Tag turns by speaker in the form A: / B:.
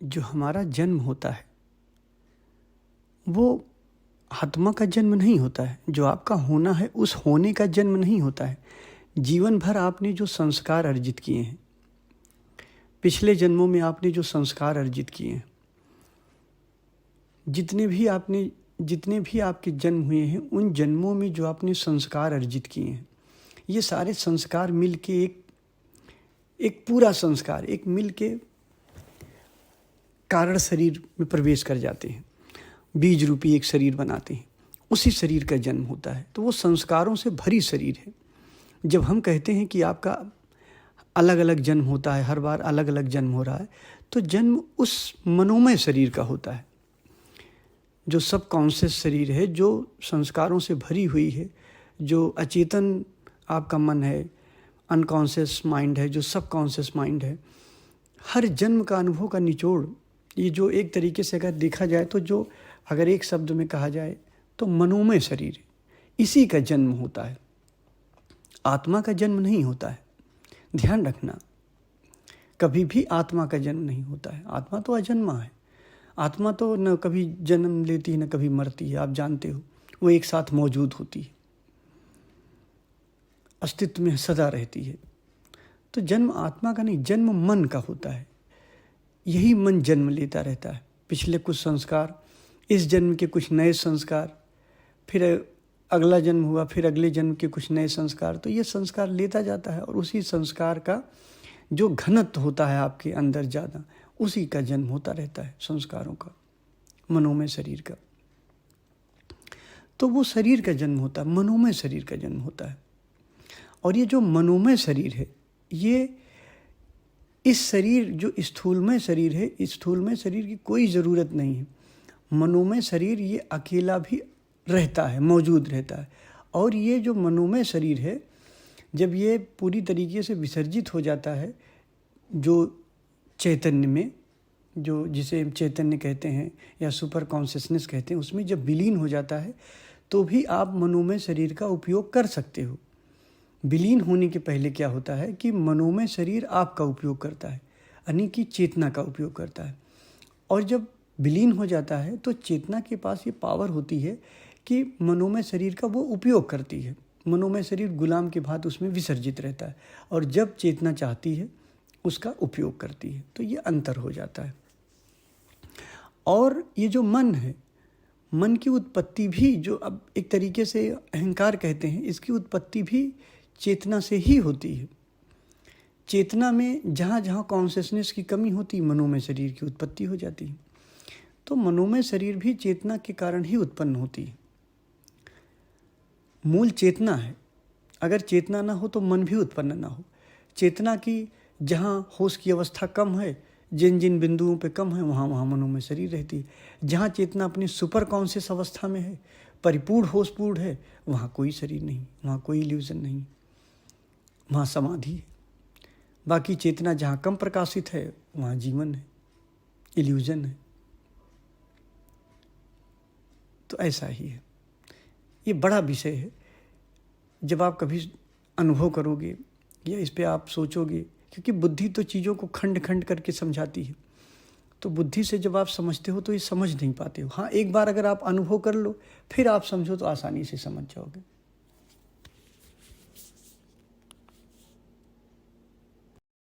A: जो हमारा जन्म होता है वो आत्मा का जन्म नहीं होता है। जो आपका होना है उस होने का जन्म नहीं होता है। जीवन भर आपने जो संस्कार अर्जित किए हैं, पिछले जन्मों में आपने जो संस्कार अर्जित किए हैं, जितने भी आपके जन्म हुए हैं, उन जन्मों में जो आपने संस्कार अर्जित किए हैं, ये सारे संस्कार मिल के एक पूरा संस्कार एक मिल के कारण शरीर में प्रवेश कर जाते हैं, बीज रूपी एक शरीर बनाते हैं। उसी शरीर का जन्म होता है। तो वो संस्कारों से भरी शरीर है। जब हम कहते हैं कि आपका अलग अलग जन्म होता है, हर बार अलग अलग जन्म हो रहा है, तो जन्म उस मनोमय शरीर का होता है, जो सब कॉन्शियस शरीर है, जो संस्कारों से भरी हुई है, जो अचेतन आपका मन है, अनकॉन्शियस माइंड है, जो सब कॉन्शियस माइंड है। हर जन्म का अनुभव का निचोड़, ये जो एक तरीके से अगर देखा जाए तो जो अगर एक शब्द में कहा जाए तो मनोमय शरीर है, इसी का जन्म होता है। आत्मा का जन्म नहीं होता है। ध्यान रखना, कभी भी आत्मा का जन्म नहीं होता है। आत्मा तो अजन्मा है। आत्मा तो न कभी जन्म लेती है न कभी मरती है, आप जानते हो। वो एक साथ मौजूद होती है, अस्तित्व में सदा रहती है। तो जन्म आत्मा का नहीं, जन्म मन का होता है। यही मन जन्म लेता रहता है। पिछले कुछ संस्कार, इस जन्म के कुछ नए संस्कार, फिर अगला जन्म हुआ, फिर अगले जन्म के कुछ नए संस्कार। तो ये संस्कार लेता जाता है और उसी संस्कार का जो घनत्व होता है आपके अंदर ज़्यादा, उसी का जन्म होता रहता है, संस्कारों का, मनोमय शरीर का। तो वो शरीर का जन्म होता है, मनोमय शरीर का जन्म होता है। और ये जो मनोमय शरीर है, ये इस शरीर जो स्थूलमय शरीर है, इस स्थूलमय शरीर की कोई ज़रूरत नहीं है। मनोमय शरीर ये अकेला भी रहता है, मौजूद रहता है। और ये जो मनोमय शरीर है, जब ये पूरी तरीके से विसर्जित हो जाता है, जो चैतन्य में, जो जिसे चैतन्य कहते हैं या सुपर कॉन्शियसनेस कहते हैं, उसमें जब विलीन हो जाता है, तो भी आप मनोमय शरीर का उपयोग कर सकते हो। विलीन होने के पहले क्या होता है कि मनोमय शरीर आपका उपयोग करता है, यानी कि चेतना का उपयोग करता है। और जब विलीन हो जाता है तो चेतना के पास ये पावर होती है कि मनोमय शरीर का वो उपयोग करती है। मनोमय शरीर गुलाम के भांति उसमें विसर्जित रहता है, और जब चेतना चाहती है उसका उपयोग करती है। तो ये अंतर हो जाता है। और ये जो मन है, मन की उत्पत्ति भी, जो अब एक तरीके से अहंकार कहते हैं, इसकी उत्पत्ति भी चेतना से ही होती है। चेतना में जहाँ जहाँ कॉन्शियसनेस की कमी होती, मनोमय शरीर की उत्पत्ति हो जाती है। तो मनोमय शरीर भी चेतना के कारण ही उत्पन्न होती है। मूल चेतना है। अगर चेतना ना हो तो मन भी उत्पन्न ना हो। चेतना की जहाँ होश की अवस्था कम है, जिन जिन बिंदुओं पे कम है, वहाँ वहाँ मनोमय शरीर रहती है। जहाँ चेतना अपनी सुपर कॉन्शियस अवस्था में है, परिपूर्ण होशपूर्ण है, वहाँ कोई शरीर नहीं, वहाँ कोई इल्यूजन नहीं, वहाँ समाधि है। बाकी चेतना जहाँ कम प्रकाशित है, वहाँ जीवन है, इल्यूजन है। तो ऐसा ही है। ये बड़ा विषय है। जब आप कभी अनुभव करोगे या इस पे आप सोचोगे, क्योंकि बुद्धि तो चीज़ों को खंड खंड करके समझाती है, तो बुद्धि से जब आप समझते हो तो ये समझ नहीं पाते हो। हाँ, एक बार अगर आप अनुभव कर लो, फिर आप समझो तो आसानी से समझ जाओगे।